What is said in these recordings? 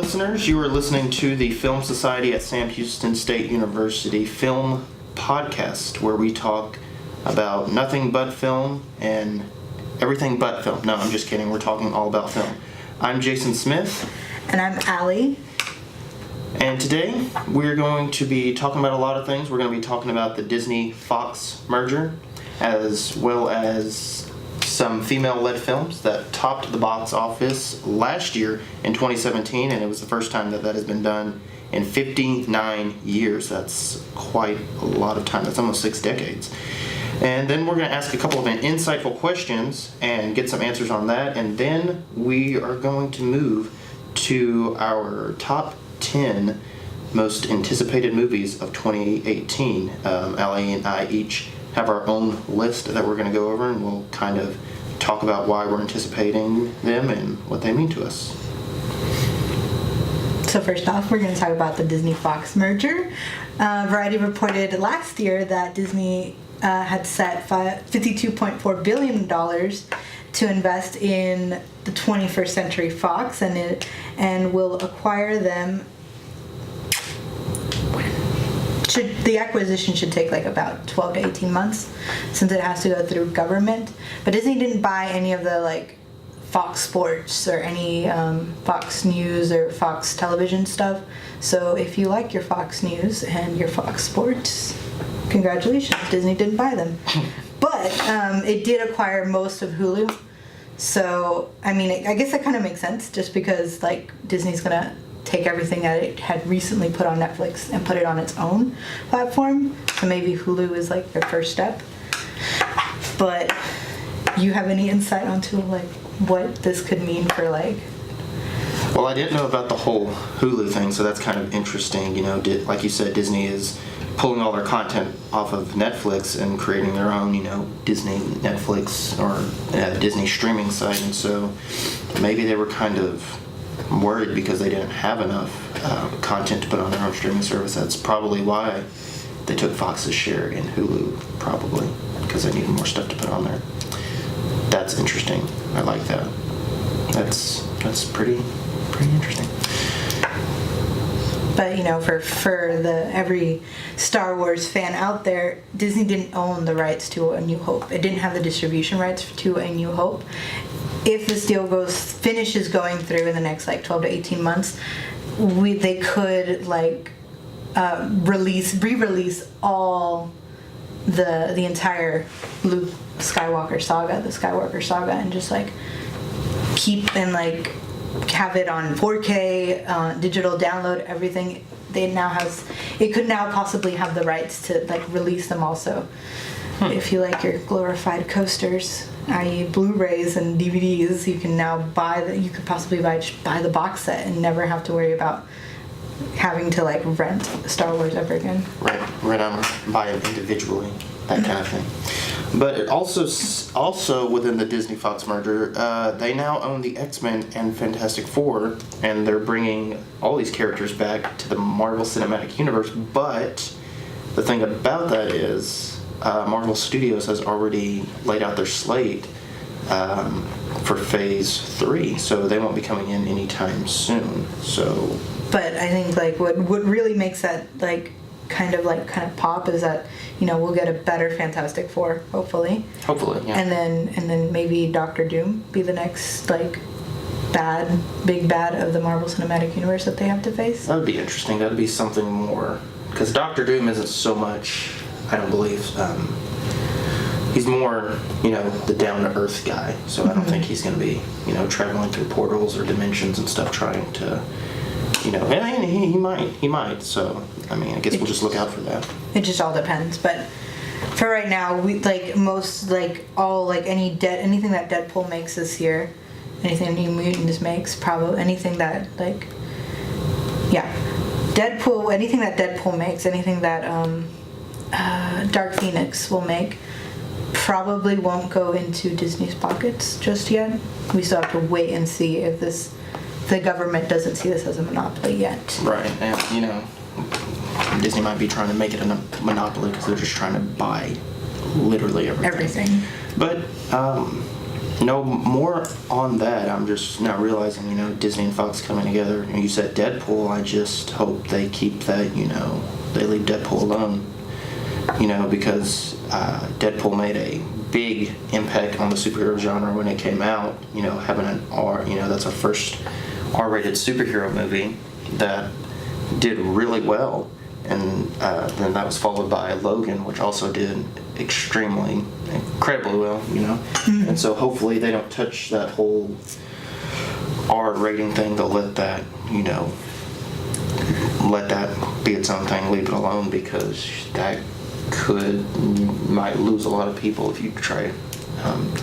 listeners. You are listening to the Film Society at Sam Houston State University Film Podcast, where we talk about nothing but film and everything but film. No, I'm just kidding. We're talking all about film. I'm Jason Smith. And I'm Allie. And today we're going to be talking about a lot of things. We're going to be talking about the Disney-Fox merger, as well as some female-led films that topped the box office last year in 2017, and it was the first time that has been done in 59 years. That's quite a lot of time. That's almost 6 decades. And then we're going to ask a couple of insightful questions and get some answers on that, and then we are going to move to our top 10 most anticipated movies of 2018. Allie and I each have our own list that we're going to go over, and we'll kind of talk about why we're anticipating them and what they mean to us. So first off, we're going to talk about the Disney-Fox merger. Variety reported last year that Disney had set $52.4 billion to invest in the 21st Century Fox, and will acquire them. The acquisition should take like about 12 to 18 months, since it has to go through government. But Disney didn't buy any of the like Fox Sports or any Fox News or Fox Television stuff. So if you like your Fox News and your Fox Sports, congratulations, Disney didn't buy them. But it did acquire most of Hulu. So, I mean, I guess that kind of makes sense, just because like Disney's gonna take everything that it had recently put on Netflix and put it on its own platform. So maybe Hulu is like their first step. But you have any insight onto like what this could mean for like? Well, I didn't know about the whole Hulu thing, so that's kind of interesting. You know, like you said, Disney is pulling all their content off of Netflix and creating their own, you know, Disney Netflix or Disney streaming site, and so maybe they were kind of worried because they didn't have enough content to put on their own streaming service. That's probably why they took Fox's share in Hulu, probably, because they needed more stuff to put on there. That's interesting. I like that. That's pretty interesting. But you know, for the every Star Wars fan out there, Disney didn't own the rights to A New Hope. It didn't have the distribution rights to A New Hope. If this deal finishes going through in the next like 12 to 18 months, they could like re-release all the entire Luke Skywalker saga, and just like keep and like have it on 4K, digital download, everything. It could now possibly have the rights to like release them also. If you like your glorified coasters, i.e. Blu-rays and DVDs, you can now you could possibly buy the box set and never have to worry about having to like rent Star Wars ever again. Right, buy it individually, that kind of thing. But it also within the Disney-Fox merger, they now own the X-Men and Fantastic Four, and they're bringing all these characters back to the Marvel Cinematic Universe. But the thing about that is, Marvel Studios has already laid out their slate for Phase 3, so they won't be coming in anytime soon. So, but I think like what really makes that like kind of pop is that, you know, we'll get a better Fantastic Four, hopefully. Hopefully, yeah. And then maybe Doctor Doom be the next like big bad of the Marvel Cinematic Universe that they have to face. That would be interesting. That would be something more, because Doctor Doom isn't so much, I don't believe, he's more, you know, the down-to-earth guy, so I don't think he's going to be, you know, traveling through portals or dimensions and stuff trying to, you know, and he might, so, I mean, I guess we'll just look out for that. It just all depends, but for right now, we, like, most, like, all, like, anything that Deadpool makes this year, anything New Mutants makes, probably, anything that, like, yeah, Deadpool, anything that Deadpool makes, anything that, Dark Phoenix will make, probably won't go into Disney's pockets just yet. We still have to wait and see if the government doesn't see this as a monopoly yet. Right, and you know, Disney might be trying to make it a monopoly because they're just trying to buy literally everything. Everything. But No more on that. I'm just now realizing, Disney and Fox coming together. And you said Deadpool. I just hope they keep that, they leave Deadpool alone. Because Deadpool made a big impact on the superhero genre when it came out. Having an R, that's our first R-rated superhero movie that did really well. And then that was followed by Logan, which also did incredibly well, Mm-hmm. And so hopefully they don't touch that whole R rating thing. They'll let that, let that be its own thing, leave it alone, because that might lose a lot of people if you try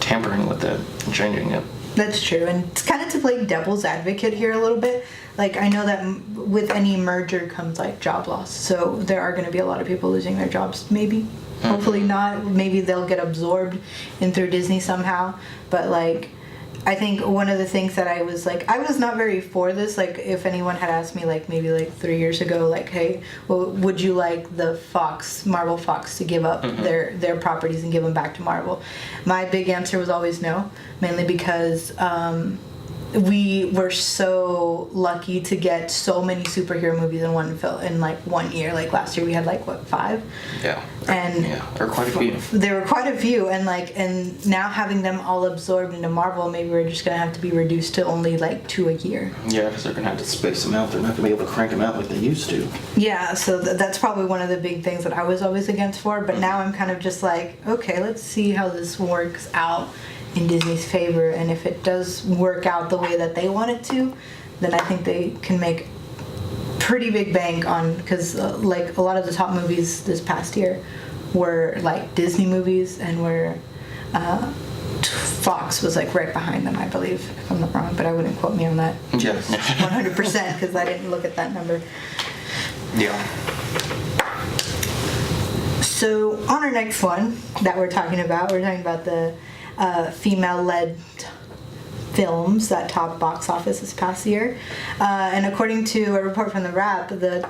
tampering with it and changing it. That's true, and it's kind of to play devil's advocate here a little bit. Like, I know that with any merger comes like job loss, so there are going to be a lot of people losing their jobs. Maybe, hopefully not. Maybe they'll get absorbed in through Disney somehow. But like, I think one of the things that I was not very for this. Like, if anyone had asked me maybe 3 years ago, hey, well, would you like the Marvel Fox to give up their properties and give them back to Marvel? My big answer was always no, mainly because we were so lucky to get so many superhero movies in one in 1 year. Like last year we had 5? Yeah. And yeah, there were quite a few. There were quite a few, and now having them all absorbed into Marvel, maybe we're just gonna have to be reduced to only 2 a year. Yeah, because they're gonna have to space them out. They're not gonna be able to crank them out like they used to. Yeah, so that's probably one of the big things that I was always against for. But now I'm kind of just okay, let's see how this works out in Disney's favor, and if it does work out the way that they want it to, then I think they can make pretty big bank on, because a lot of the top movies this past year were Disney movies, and were Fox was right behind them, I believe, if I'm not wrong, but I wouldn't quote me on that. Yeah. 100%, because I didn't look at that number. Yeah. So on our next one that we're talking about the female-led films that topped box office this past year. And according to a report from the Wrap, the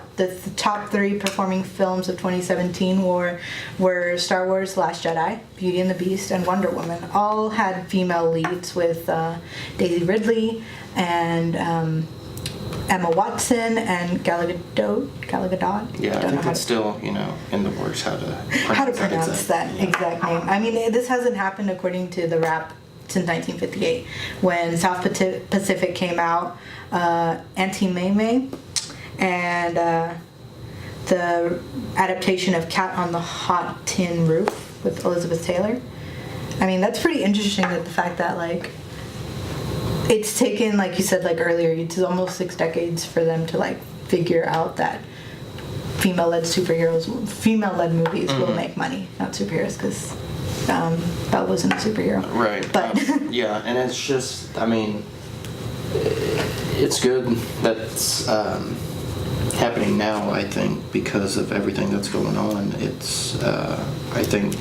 top 3 performing films of 2017 were Star Wars: Last Jedi, Beauty and the Beast, and Wonder Woman. All had female leads, with Daisy Ridley and Emma Watson and Gal Gadot. Yeah, I think that's still, in the works how to pronounce that exact name. I mean, this hasn't happened, according to the Wrap, since 1958, when South Pacific came out, Auntie May May, and the adaptation of Cat on the Hot Tin Roof with Elizabeth Taylor. I mean, that's pretty interesting, that the fact that it's taken, like you said earlier, it's almost 6 decades for them to figure out that female-led movies will make money, not superheroes, because Belle wasn't a superhero. Right. But yeah, and it's just, it's good that's happening now, I think, because of everything that's going on. It's, I think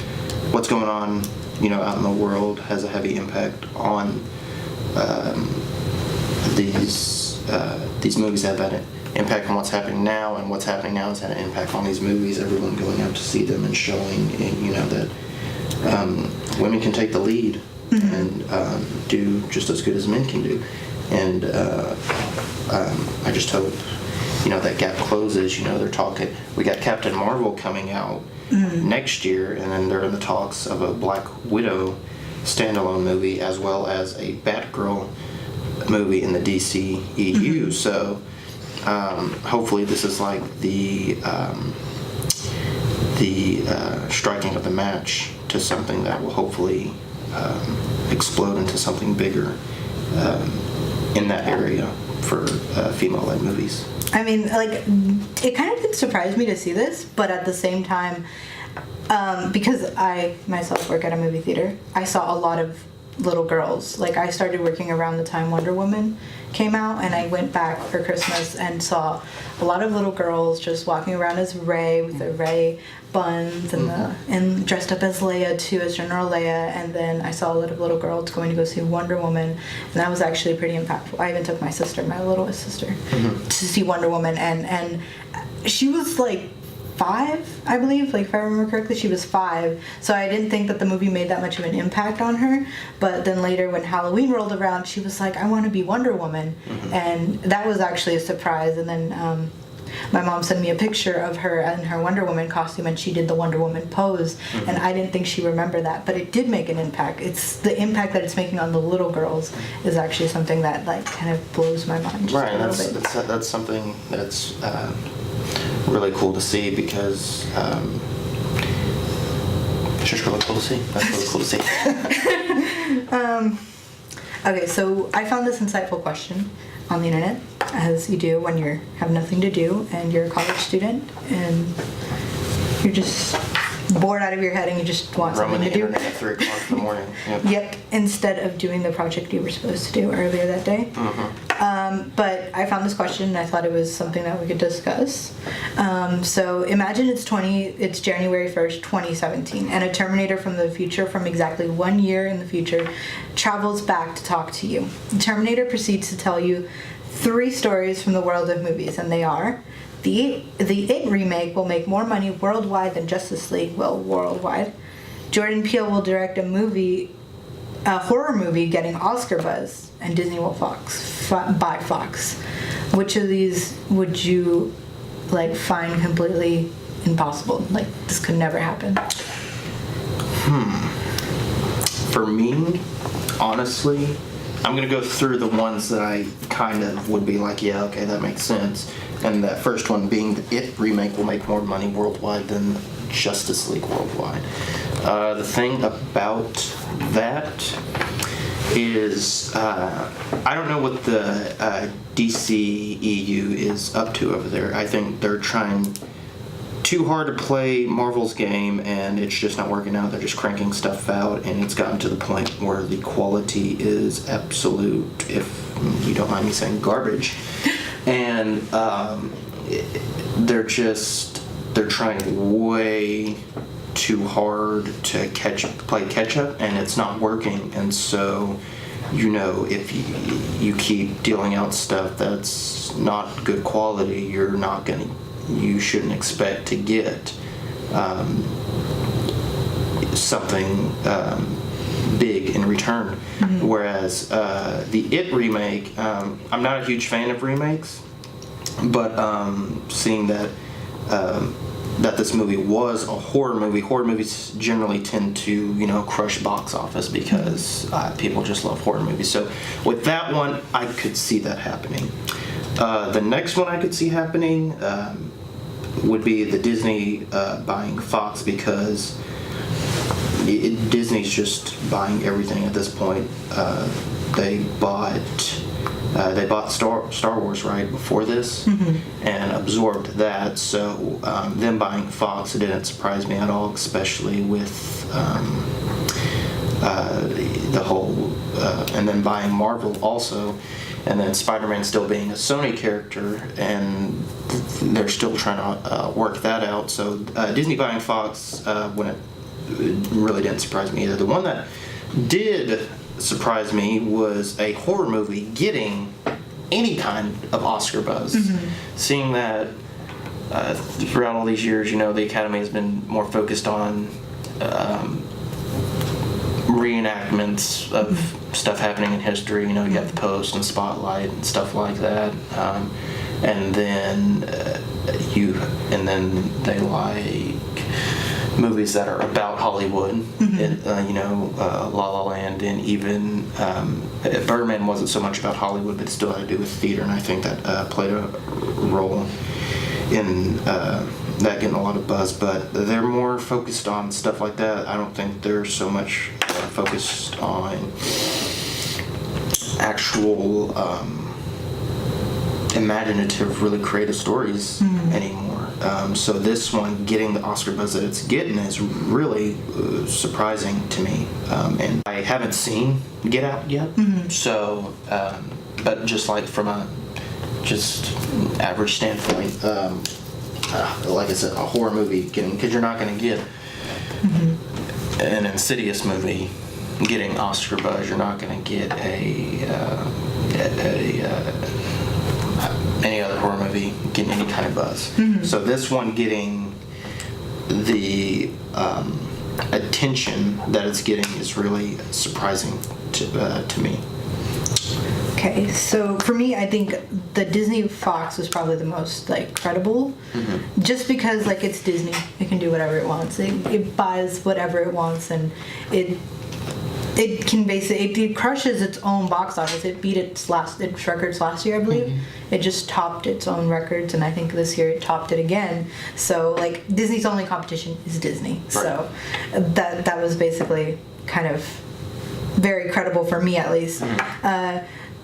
what's going on, out in the world has a heavy impact on these movies have had an impact on what's happening now, and what's happening now has had an impact on these movies. Everyone going out to see them and showing, that women can take the lead and do just as good as men can do. And I just hope, that gap closes. They're talking. We got Captain Marvel coming out next year, and then they're in the talks of a Black Widow standalone movie, as well as a Batgirl movie in the DCEU. So hopefully this is the striking of the match to something that will hopefully explode into something bigger in that area for female-led movies. I mean, it kind of did surprise me to see this, but at the same time, because I myself work at a movie theater, I saw a lot of little girls. I started working around the time Wonder Woman came out, and I went back for Christmas and saw a lot of little girls just walking around as Rey, with their Rey buns, and and dressed up as Leia too, as General Leia. And then I saw a lot of little girls going to go see Wonder Woman, and that was actually pretty impactful. I even took my littlest sister, to see Wonder Woman, and she was 5, I believe, like if I remember correctly, she was 5. So I didn't think that the movie made that much of an impact on her. But then later when Halloween rolled around, she was like, I want to be Wonder Woman. And that was actually a surprise. And then my mom sent me a picture of her in her Wonder Woman costume, and she did the Wonder Woman pose. And I didn't think she remembered that, but it did make an impact. It's the impact that it's making on the little girls is actually something that like kind of blows my mind just Right, a little bit. that's something that's really cool to see because it's just really cool to see. That's really cool to see. Okay, so I found this insightful question on the internet, as you do when you have nothing to do and you're a college student and you're just bored out of your head and you just want Roaming something the to do. internet at 3 o'clock in the morning. Yep. Yep, instead of doing the project you were supposed to do earlier that day. But I found this question and I thought it was something that we could discuss. So imagine it's January 1st, 2017, and a Terminator from the future, from exactly 1 year in the future, travels back to talk to you. The Terminator proceeds to tell you 3 stories from the world of movies, and they are: the It remake will make more money worldwide than Justice League will worldwide. Jordan Peele will direct a horror movie getting Oscar buzz, and Disney will buy Fox. Which of these would you like find completely impossible? Like, this could never happen. For me, honestly, I'm gonna go through the ones that I kind of would be like, yeah, okay, that makes sense. And that first one being the It remake will make more money worldwide than Justice League worldwide. The thing about that is, I don't know what the DCEU is up to over there. I think they're trying too hard to play Marvel's game, and it's just not working out. They're just cranking stuff out, and it's gotten to the point where the quality is absolute, if you don't mind me saying, garbage. And they're trying way too hard to play catch up, and it's not working. And so, if you keep dealing out stuff that's not good quality, you shouldn't expect to get something big in return. Whereas the It remake, I'm not a huge fan of remakes, but seeing that this movie was a horror movie. Horror movies generally tend to, crush box office because people just love horror movies. So with that one, I could see that happening. The next one I could see happening would be the Disney buying Fox, because Disney's just buying everything at this point. They bought Star Wars right before this and absorbed that. So them buying Fox, it didn't surprise me at all, especially with the whole and then buying Marvel also, and then Spider-Man still being a Sony character, and they're still trying to work that out. So Disney buying Fox, when it really didn't surprise me either. The one that did surprise me was a horror movie getting any kind of Oscar buzz. Seeing that throughout all these years, the Academy has been more focused on reenactments of stuff happening in history. You have the Post and Spotlight and stuff like that, and then they like movies that are about Hollywood, La La Land, and even Birdman wasn't so much about Hollywood, but it still had to do with theater, and I think that played a role in that getting a lot of buzz. But they're more focused on stuff like that. I don't think they're so much focused on actual imaginative, really creative stories anymore. So this one getting the Oscar buzz that it's getting is really surprising to me. And I haven't seen Get Out yet. So, but just like from a just average standpoint, like I said, a horror movie because you're not going to get an Insidious movie getting Oscar buzz. You're not going to get any other horror movie getting any kind of buzz. So this one getting the attention that it's getting is really surprising to me. Okay, so for me, I think the Disney Fox was probably the most like credible, just because like it's Disney, it can do whatever it wants. It buys whatever it wants, and it can basically it crushes its own box office. It beat its records last year, I believe. It just topped its own records, and I think this year it topped it again. So like Disney's only competition is Disney. Right. So that was basically kind of very credible for me, at least.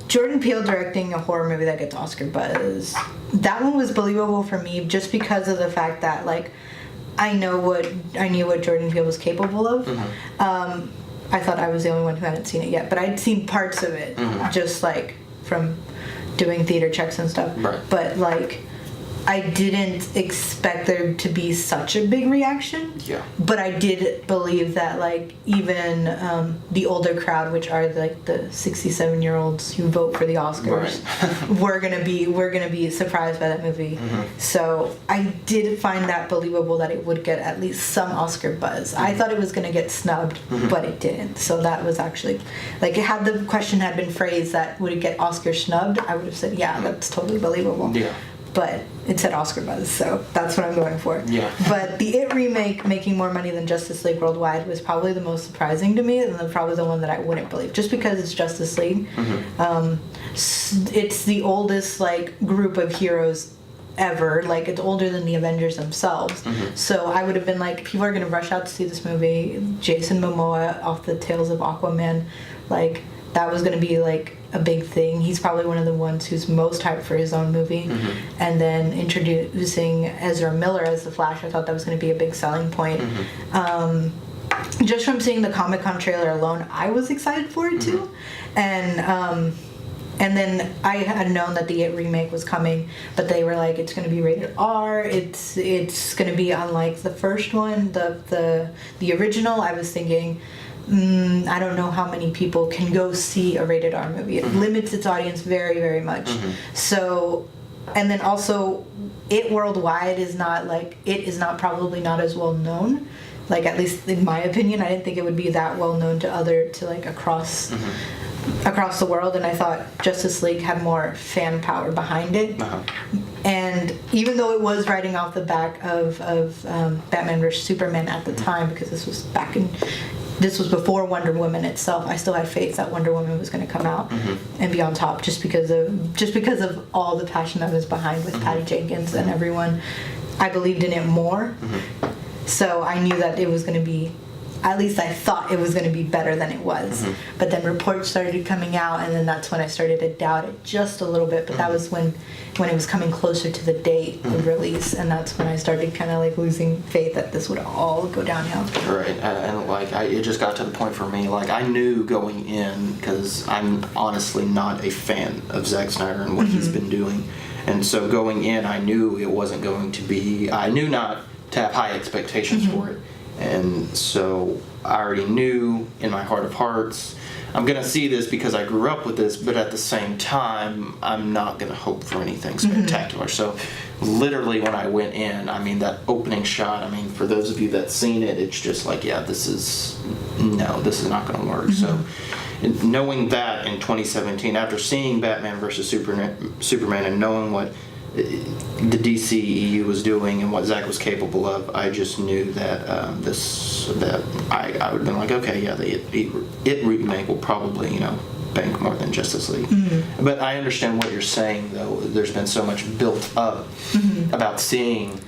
Jordan Peele directing a horror movie that gets Oscar buzz. That one was believable for me just because of the fact that like I knew what Jordan Peele was capable of. I thought I was the only one who hadn't seen it yet, but I'd seen parts of it just like from doing theater checks and stuff. Right. But like I didn't expect there to be such a big reaction. Yeah. But I did believe that like even the older crowd, which are like the 67-year-olds who vote for the Oscars, we're gonna be surprised by that movie. So I did find that believable that it would get at least some Oscar buzz. I thought it was gonna get snubbed, but it didn't. So that was actually like had the question had been phrased that would it get Oscar snubbed, I would have said yeah, that's totally believable. Yeah. But it said Oscar buzz, so that's what I'm going for. Yeah. But the It remake making more money than Justice League worldwide was probably the most surprising to me, and probably the one that I wouldn't believe, just because it's Justice League. It's the oldest like group of heroes ever. Like it's older than the Avengers themselves. So I would have been like, people are gonna rush out to see this movie. Jason Momoa off the tails of Aquaman, like that was gonna be like a big thing. He's probably one of the ones who's most hyped for his own movie. And then introducing Ezra Miller as the Flash, I thought that was going to be a big selling point. Just from seeing the Comic-Con trailer alone, I was excited for it too. And then I had known that the It remake was coming, but they were like, it's going to be rated R. It's going to be unlike the first one, the original. I was thinking, I don't know how many people can go see a rated R movie. It limits its audience very, very much. So, and then also, It worldwide is not probably not as well known. Like, at least in my opinion, I didn't think it would be that well known to like across the world. And I thought Justice League had more fan power behind it. And even though it was riding off the back of Batman vs Superman at the time, because this was before Wonder Woman itself, I still had faith that Wonder Woman was going to come out and be on top, just because of all the passion that was behind with Patty Jenkins and everyone. I believed in it more, so I knew that it was going to be, at least I thought it was going to be better than it was. But then reports started coming out, and then that's when I started to doubt it just a little bit. But that was when it was coming closer to the date of release, and that's when I started kind of like losing faith that this would all go downhill. Right, and like it just got to the point for me, like I knew going in, because I'm honestly not a fan of Zack Snyder and what he's been doing, and so going in, I knew it wasn't going to be. I knew not to have high expectations for it. And so I already knew in my heart of hearts, I'm going to see this because I grew up with this, but at the same time, I'm not going to hope for anything spectacular. So literally when I went in, I mean, that opening shot, I mean, for those of you that's seen it, it's just like, yeah, this is not going to work. So knowing that in 2017, after seeing Batman vs. Superman and knowing what the DCEU was doing and what Zack was capable of, I just knew that I would have been like, okay, yeah, the It remake will probably, bank more than Justice League. But I understand what you're saying, though. There's been so much built up about seeing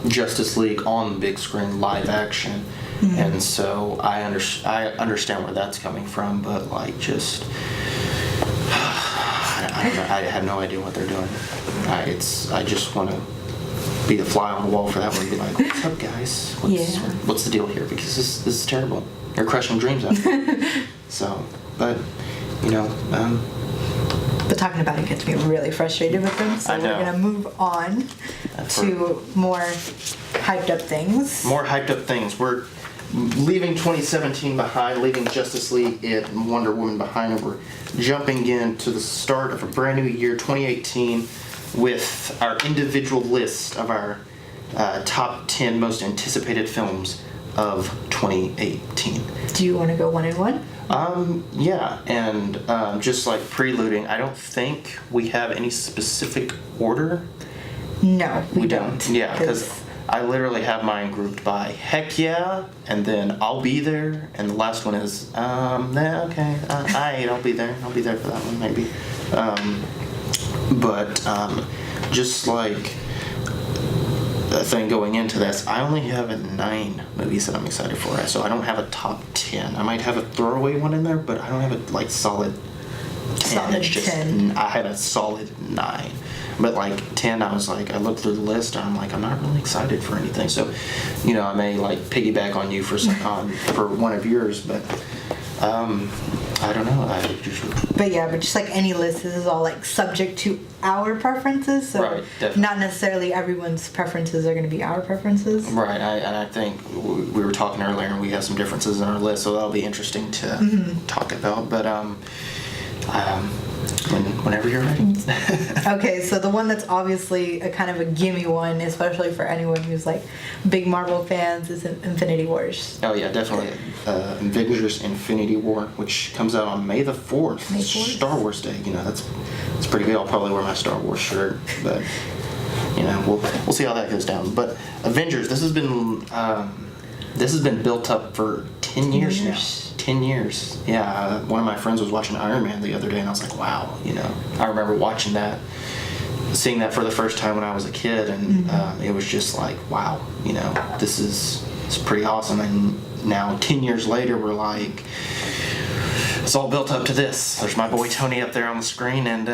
Justice League on the big screen, live action, and so I understand where that's coming from. But like, just I don't know. I have no idea what they're doing. I just want to be the fly on the wall for that one and be like, what's up, guys? What's the deal here? Because this is terrible. You're crushing dreams out there. So, but, but talking about it gets me really frustrated with them. So we're going to move on to more hyped up things. More hyped up things. We're leaving 2017 behind, leaving Justice League and Wonder Woman behind, and we're jumping into the start of a brand new year, 2018, with our individual list of our top 10 most anticipated films of 2018. Do you want to go one and one? Yeah, and just like preluding, I don't think we have any specific order. No, we don't. Yeah, because I literally have mine grouped by heck yeah, and then I'll be there, and the last one is nah, okay, I'll be there. I'll be there for that one maybe. But just like the thing going into this, I only have 9 movies that I'm excited for, so I don't have a top 10. I might have a throwaway one in there, but I don't have a like solid 10. Solid It's just 10. I had a solid 9. But like 10, I was like, I looked through the list and I'm like, I'm not really excited for anything. So, you know, I may like piggyback on you for for one of yours, but I don't know. But yeah, but just like any list, this is all like subject to our preferences. So Right, definitely. not necessarily everyone's preferences are going to be our preferences. Right, and I think we were talking earlier, and we have some differences in our list, so that'll be interesting to talk about. But whenever you're ready. Okay, so the one that's obviously a kind of a gimme one, especially for anyone who's like big Marvel fans, is Infinity Wars. Oh yeah, definitely. Avengers Infinity War, which comes out on May the 4th. May 4th? Star Wars Day. You know, that's pretty good. I'll probably wear my Star Wars shirt, but you know, we'll see how that goes down. But Avengers, this has been built up for 10 years now. 10 years. Yeah, one of my friends was watching Iron Man the other day, and I was like, wow, you know. I remember watching that, seeing that for the first time when I was a kid, and it was just like, wow, you know, it's pretty awesome. And now 10 years later, we're like, it's all built up to this. There's my boy Tony up there on the screen, and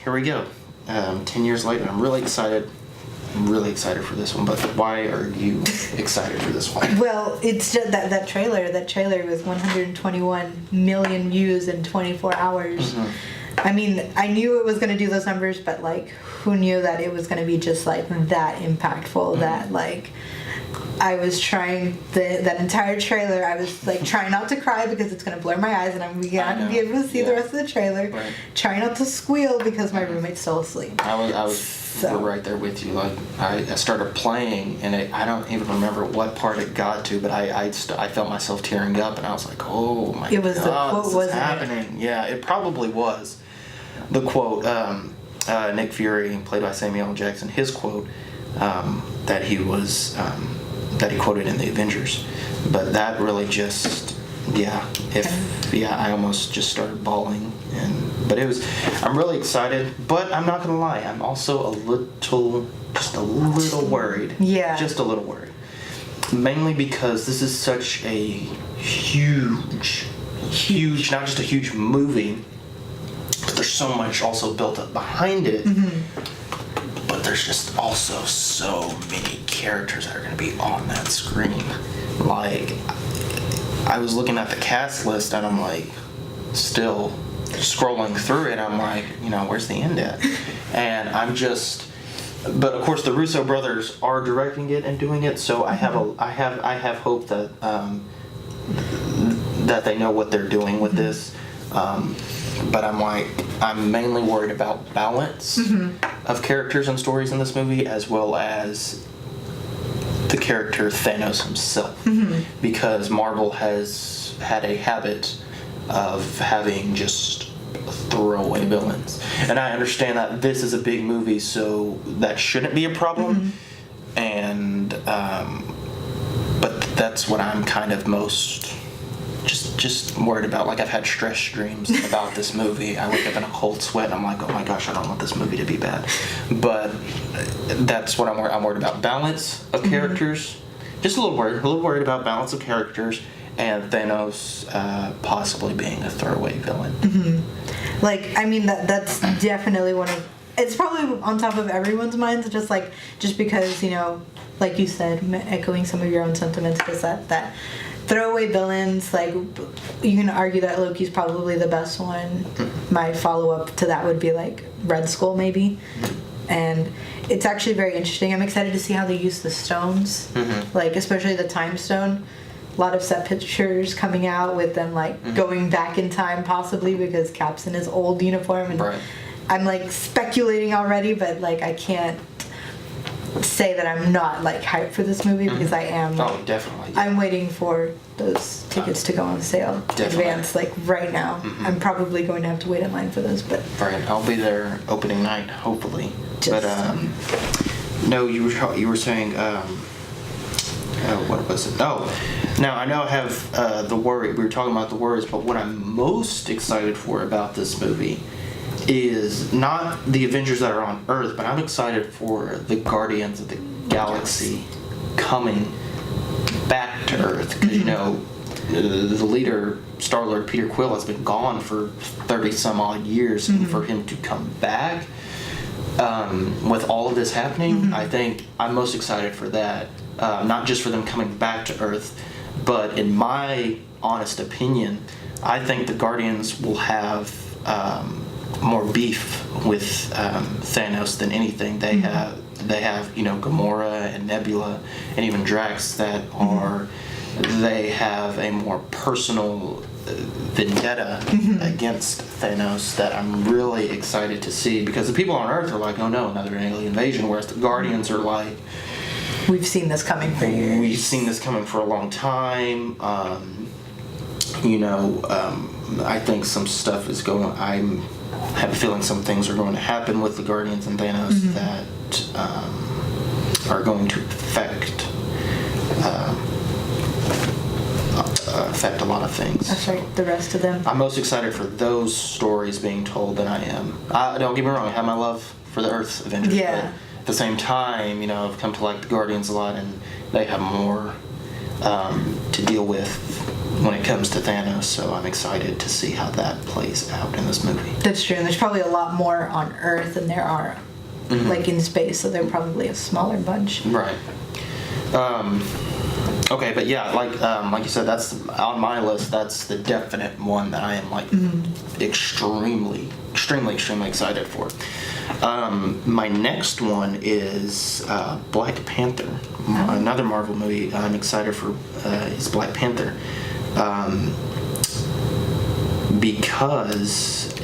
here we go. 10 years later, I'm really excited. I'm really excited for this one, but why are you excited for this one? Well, it's just that trailer. That trailer was 121 million views in 24 hours. I mean, I knew it was going to do those numbers, but like, who knew that it was going to be just like that impactful? That like, I was trying that entire trailer. I was like trying not to cry because it's going to blur my eyes, and I'm not going to be able to see the rest of the trailer. Right. Trying not to squeal because my roommate's still asleep. I was right there with you. Like I started playing, and I don't even remember what part it got to, but I felt myself tearing up, and I was like, oh my god, It was the quote, this is wasn't happening. Yeah, it probably was. The quote, Nick Fury, played by Samuel L. Jackson, his quote that he quoted in the Avengers, but that really just, I almost just started bawling, but I'm really excited, but I'm not gonna lie, I'm also just a little worried. Yeah. Just a little worried. Mainly because this is such a huge, not just a huge movie, but there's so much also built up behind it. But there's just also so many characters that are going to be on that screen. Like, I was looking at the cast list, and I'm like, still scrolling through it. I'm like, you know, where's the end at? And but of course the Russo brothers are directing it and doing it, so I have hope that that they know what they're doing with this. But I'm mainly worried about balance of characters and stories in this movie, as well as the character Thanos himself. Because Marvel has had a habit of having just throwaway villains. And I understand that this is a big movie, so that shouldn't be a problem. And, but that's what I'm kind of most just worried about. Like, I've had stress dreams about this movie. I wake up in a cold sweat, and I'm like, oh my gosh, I don't want this movie to be bad. But that's what I'm worried about. Balance of characters. Just a little worried about balance of characters, and Thanos possibly being a throwaway villain. Like, I mean, that's definitely one of... It's probably on top of everyone's minds, just because, you know, like you said, echoing some of your own sentiments, is that throwaway villains, like, you can argue that Loki's probably the best one. My follow-up to that would be, like, Red Skull, maybe. And it's actually very interesting. I'm excited to see how they use the stones, like, especially the Time Stone. A lot of set pictures coming out with them, like, going back in time, possibly, because Cap's in his old uniform. And I'm, like, speculating already, but, like, I can't say that I'm not like hyped for this movie because I am. Oh, definitely. I'm waiting for those tickets to go on sale advance like right now. I'm probably going to have to wait in line for those, but Right, I'll be there opening night, hopefully. But no, you were saying what was it? Oh, now I know I have the worry. We were talking about the worries, but what I'm most excited for about this movie is not the Avengers that are on Earth, but I'm excited for the Guardians of the Galaxy coming back to Earth. Because, you know, the leader, Star-Lord Peter Quill, has been gone for 30-some-odd years, and for him to come back with all of this happening, I think I'm most excited for that. Not just for them coming back to Earth, but in my honest opinion, I think the Guardians will have more beef with Thanos than anything. They have, you know, Gamora and Nebula and even Drax that are, they have a more personal vendetta against Thanos that I'm really excited to see, because the people on Earth are like, oh no, another alien invasion, whereas the Guardians are like, we've seen this coming for years. we've seen this coming for a long time. You know, I think some stuff is going, I have a feeling some things are going to happen with the Guardians and Thanos that are going to affect a lot of things. That's right, the rest of them. I'm most excited for those stories being told than I am. Don't get me wrong, I have my love for the Earth Avengers. Yeah. But at the same time, you know, I've come to like the Guardians a lot, and they have more to deal with when it comes to Thanos, so I'm excited to see how that plays out in this movie. That's true, and there's probably a lot more on Earth than there are like in space, so they're probably a smaller bunch. Right. Okay, but yeah, like you said, that's on my list. That's the definite one that I am like extremely excited for. My next one is Black Panther, another Marvel movie. I'm excited for is Black Panther because,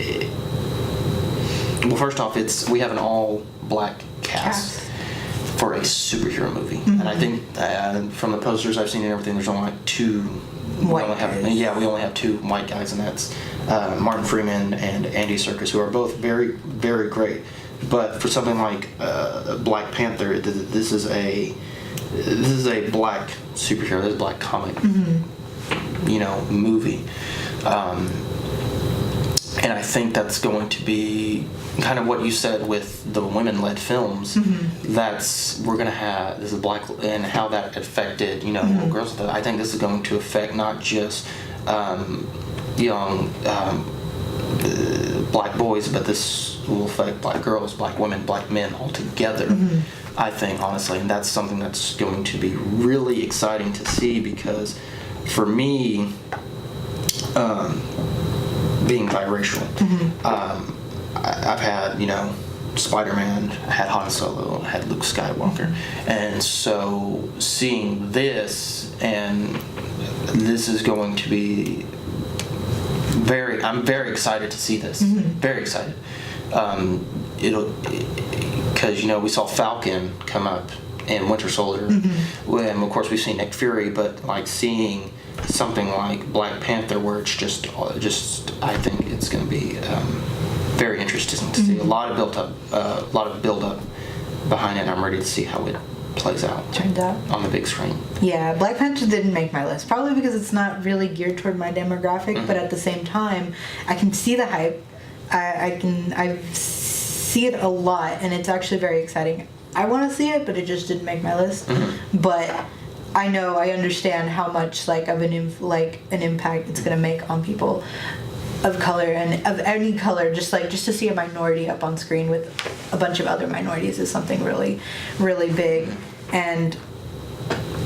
well, first off, we have an all black cast for a superhero movie, and I think from the posters I've seen and everything, there's only like two white guys. We only have two white guys, and that's Martin Freeman and Andy Serkis, who are both very, very great. But for something like Black Panther, this is a black superhero, this is a black comic, you know, movie. And I think that's going to be kind of what you said with the women-led films. We're going to have, this is black, and how that affected, you know, girls. I think this is going to affect not just young black boys, but this will affect black girls, black women, black men all together. I think, honestly, and that's something that's going to be really exciting to see, because for me, being biracial, I've had, you know, Spider-Man, I had Han Solo, I had Luke Skywalker, and so seeing this, and this is going to be I'm very excited to see this, very excited. Because, you know, we saw Falcon come up in Winter Soldier, and of course we've seen Nick Fury, but like seeing something like Black Panther, where it's just I think it's going to be very interesting to see. A lot of build up behind it, and I'm ready to see how it plays out. Turns out on the big screen. Yeah, Black Panther didn't make my list, probably because it's not really geared toward my demographic. But at the same time, I can see the hype. I see it a lot, and it's actually very exciting. I want to see it, but it just didn't make my list. But I understand how much like of an impact it's gonna make on people of color and of any color. Just to see a minority up on screen with a bunch of other minorities is something really, really big. And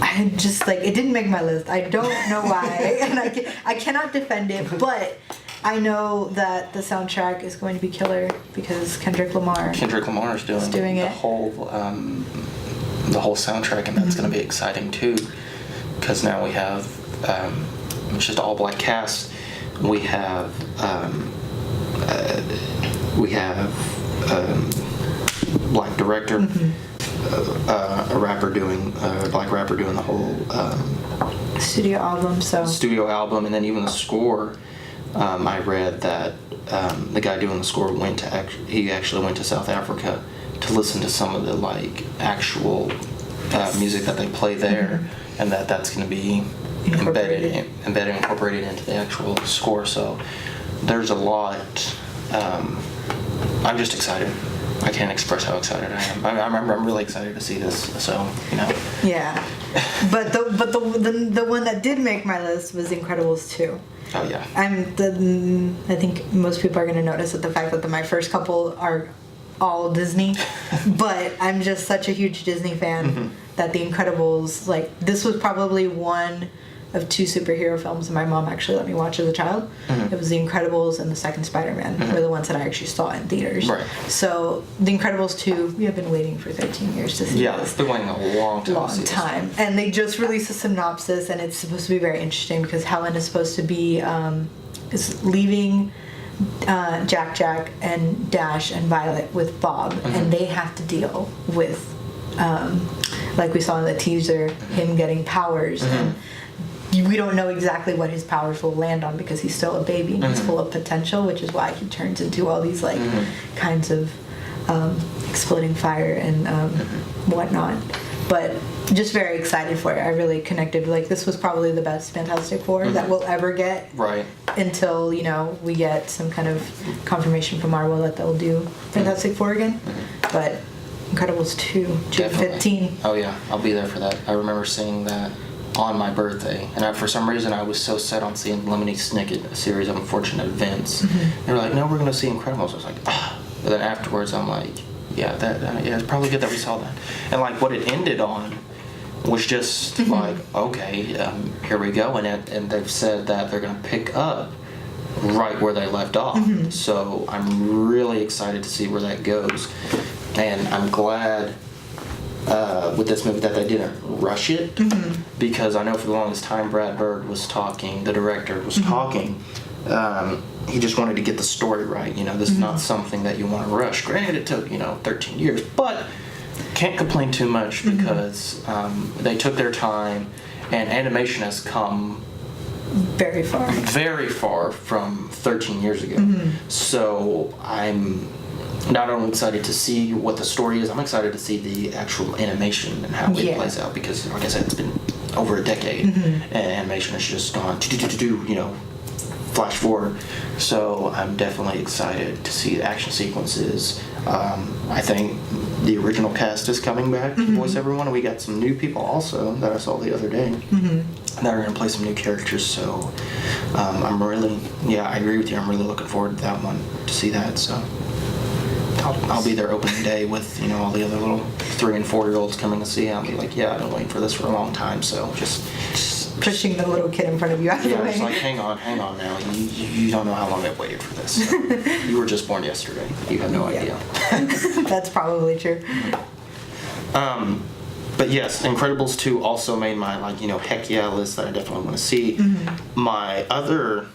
I just it didn't make my list. I don't know why, and I cannot defend it, but I know that the soundtrack is going to be killer because Kendrick Lamar is doing it. The whole soundtrack, and that's going to be exciting too, because now we have it's just all black cast. We have black director. a rapper doing a black rapper doing the whole studio album. So studio album, and then even the score. I read that the guy doing the score he actually went to South Africa to listen to some of the like actual music that they play there, and that's going to be incorporated into the actual score. So there's a lot. I'm just excited. I can't express how excited I am. I'm really excited to see this. So Yeah, but the one that did make my list was Incredibles 2. Oh yeah. I think most people are going to notice that the fact that my first couple are all Disney, but I'm just such a huge Disney fan that The Incredibles, like, this was probably one of 2 superhero films that my mom actually let me watch as a child. It was The Incredibles and the second Spider-Man were the ones that I actually saw in theaters. Right. So The Incredibles 2, we have been waiting for 13 years to see Yeah, this. it's been waiting a long time. And they just released a synopsis, and it's supposed to be very interesting because Helen is supposed to be is leaving Jack and Dash and Violet with Bob, and they have to deal with, like we saw in the teaser, him getting powers. And we don't know exactly what his powers will land on because he's still a baby and he's full of potential, which is why he turns into all these like kinds of exploding fire and whatnot. But just very excited for it. I really connected. Like, this was probably the best Fantastic Four that we'll ever get. Right. Until, we get some kind of confirmation from Marvel that they'll do Fantastic Four again. But Incredibles 2, June 15. Oh yeah, I'll be there for that. I remember seeing that on my birthday, and for some reason I was so set on seeing Lemony Snicket, a series of unfortunate events. They were like, no, we're going to see Incredibles. I was like, ah. But then afterwards I'm like, yeah, it's probably good that we saw that. And like what it ended on was just like, okay, here we go. And they've said that they're going to pick up right where they left off. So I'm really excited to see where that goes. And I'm glad with this movie that they didn't rush it, because I know for the longest time Brad Bird was talking, the director was talking, he just wanted to get the story right. This is not something that you want to rush. Granted, it took 13 years, but can't complain too much because they took their time, and animation has come very far from 13 years ago. So I'm not only excited to see what the story is, I'm excited to see the actual animation and how it plays out, because like I said, it's been over a decade and animation has just gone flash forward. So I'm definitely excited to see the action sequences. I think the original cast is coming back to voice everyone. We got some new people also that I saw the other day that are going to play some new characters. So I'm really, I agree with you. I'm really looking forward to that one, to see that. So I'll be there opening day with all the other little 3 and 4 year olds coming to see it. I'll be like, I've been waiting for this for a long time. So just pushing the little kid in front of you out of the way. It's like, hang on now. You don't know how long I've waited for this. So, you were just born yesterday. You have no idea. That's probably true. But yes, Incredibles 2 also made my heck yeah list that I definitely want to see. My other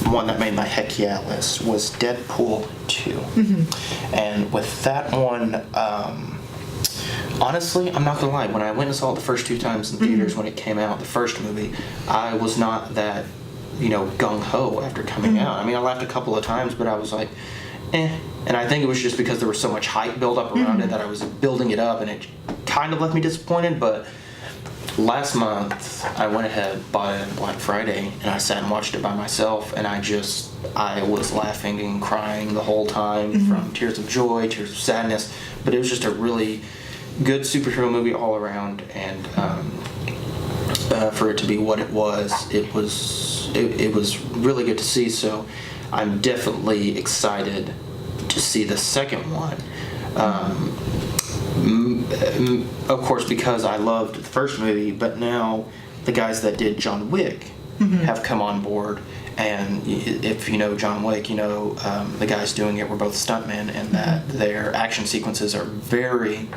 one that made my heck yeah list was Deadpool 2. And with that one, honestly, I'm not gonna lie, when I went and saw it the first 2 times in theaters when it came out, the first movie, I was not that gung-ho after coming out. I mean, I laughed a couple of times, but I was like, eh. And I think it was just because there was so much hype build up around it that I was building it up, and it kind of left me disappointed. But last month, I went ahead, bought it on Black Friday, and I sat and watched it by myself, and I was laughing and crying the whole time, from tears of joy, tears of sadness. But it was just a really good superhero movie all around, and for it to be what it was really good to see. So I'm definitely excited to see the second one. Of course, because I loved the first movie, but now the guys that did John Wick have come on board. And if you know John Wick, the guys doing it were both stuntmen, and that their action sequences are very,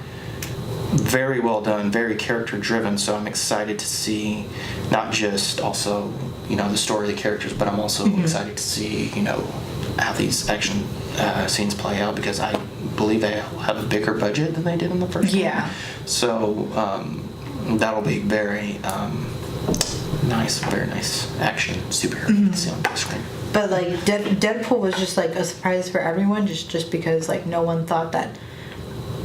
very well done, very character driven. So I'm excited to see not just also the story of the characters, but I'm also excited to see how these action scenes play out, because I believe they have a bigger budget than they did in the first one. Yeah. So that'll be very very nice action superhero to see on the screen. But like Deadpool was just like a surprise for everyone, just because like no one thought that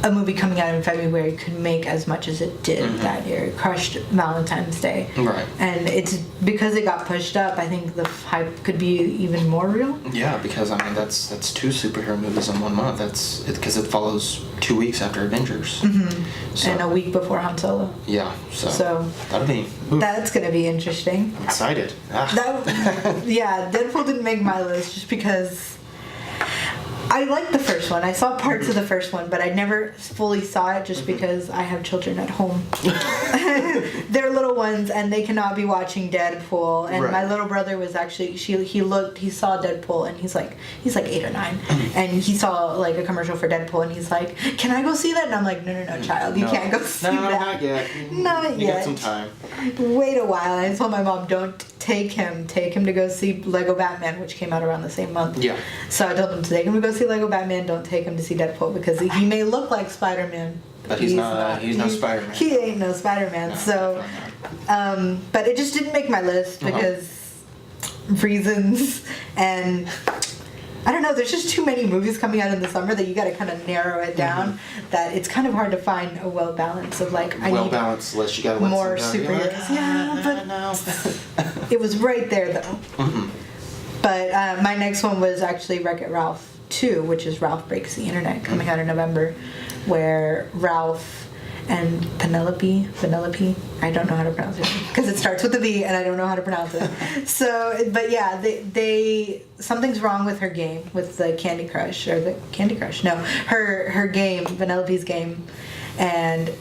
a movie coming out in February could make as much as it did that year. It crushed Valentine's Day. Right. And it's because it got pushed up, I think the hype could be even more real. Yeah, because I mean that's 2 superhero movies in 1 month. That's because it follows 2 weeks after Avengers. So, And a week before Han Solo. Yeah, so that'll be. That's gonna be interesting. I'm excited. Yeah, Deadpool didn't make my list just because I liked the first one. I saw parts of the first one, but I never fully saw it just because I have children at home. They're little ones, and they cannot be watching Deadpool. And my little brother was actually he saw Deadpool, and he's like 8 or 9, and he saw like a commercial for Deadpool, and he's like, "Can I go see that?" And I'm like, "No, child, you can't go see that. Not yet. Not you yet. Got some time. Wait a while." I told my mom, "Don't take him to go see Lego Batman," which came out around the same month. Yeah. So I told him to take him to go see Lego Batman. Don't take him to see Deadpool because he may look like Spider-Man, but he's not Spider-Man. He ain't no Spider-Man. No, so, but it just didn't make my list because reasons, and I don't know. There's just too many movies coming out in the summer that you got to kind of narrow it down. That it's kind of hard to find a well balance of like I need balanced list. You got to let more some go. superheroes. Like, but no. it was right there though. But my next one was actually Wreck-It Ralph 2, which is Ralph Breaks the Internet, coming out in November, where Ralph and Penelope, I don't know how to pronounce it because it starts with a V and I don't know how to pronounce it. So, but yeah, they something's wrong with her game, with the Candy Crush, no, her game, Penelope's game, and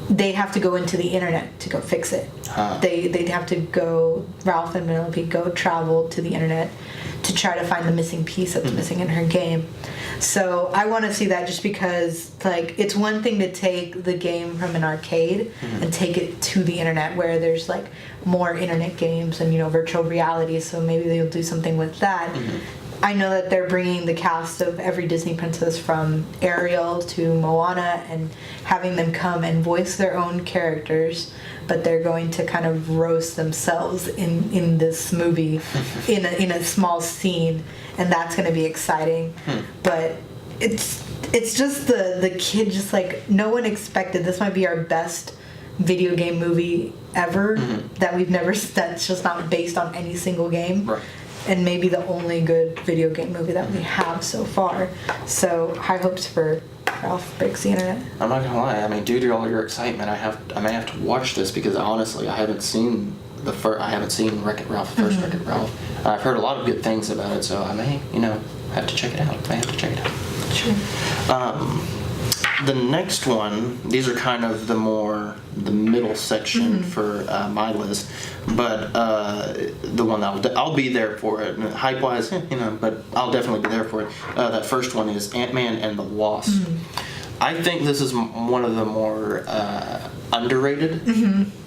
they have to go into the internet to go fix it. They'd have to go, Ralph and Penelope travel to the internet to try to find the missing piece that's missing in her game. So I want to see that just because like it's one thing to take the game from an arcade and take it to the internet where there's like more internet games and virtual reality, so maybe they'll do something with that. I know that they're bringing the cast of every Disney princess from Ariel to Moana and having them come and voice their own characters, but they're going to kind of roast themselves in this movie in a small scene, and that's going to be exciting. But it's just the kid, just like no one expected. This might be our best video game movie ever that we've never, that's just not based on any single game. Right. And maybe the only good video game movie that we have so far. So high hopes for Ralph Breaks the Internet. I'm not gonna lie. I mean, due to all your excitement, I may have to watch this because honestly, I haven't seen Wreck-It Ralph, the first Wreck-It Ralph. I've heard a lot of good things about it, so I may, have to check it out. Sure. The next one, these are kind of the middle section for my list, but the one that I'll be there for it, hype wise, but I'll definitely be there for it. That first one is Ant-Man and the Wasp. I think this is one of the more underrated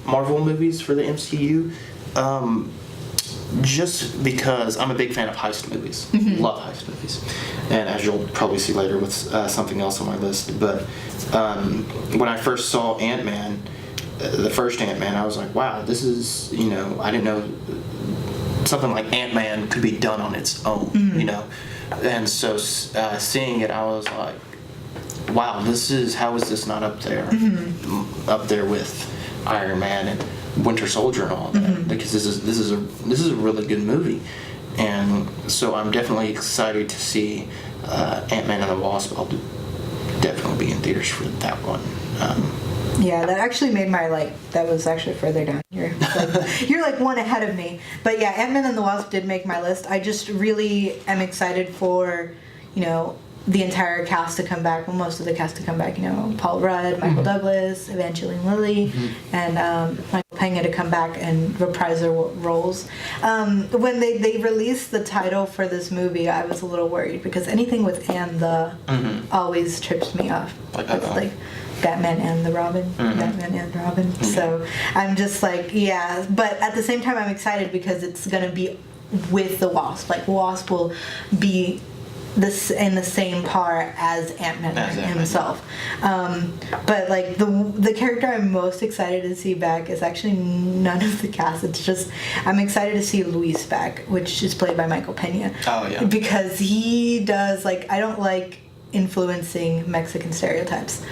Marvel movies for the MCU. Just because I'm a big fan of heist movies. Love heist movies. And as you'll probably see later with something else on my list. But when I first saw Ant-Man, the first Ant-Man, I was like, wow, this is, I didn't know something like Ant-Man could be done on its own, And so seeing it, I was like, wow, how is this not up there? Up there with Iron Man and Winter Soldier and all that, because this is a really good movie, and so I'm definitely excited to see Ant-Man and the Wasp. I'll definitely be in theaters for that one. Yeah, that actually made that was actually further down. You're like one ahead of me, but yeah, Ant-Man and the Wasp did make my list. I just really am excited for the entire cast to come back, well, most of the cast to come back, Paul Rudd, Michael Douglas, Evangeline Lilly, and Michael Pena to come back and reprise their roles. When they released the title for this movie, I was a little worried because anything with "and the" always trips me off. It's like Batman and the Robin, Batman and Robin. So I'm just like, yeah, but at the same time I'm excited because it's going to be with the Wasp. Like, Wasp will be this in the same par as Ant-Man himself. But like the character I'm most excited to see back is actually none of the cast. It's just I'm excited to see Luis back, which is played by Michael Pena. Oh yeah. Because he does like I don't like influencing Mexican stereotypes,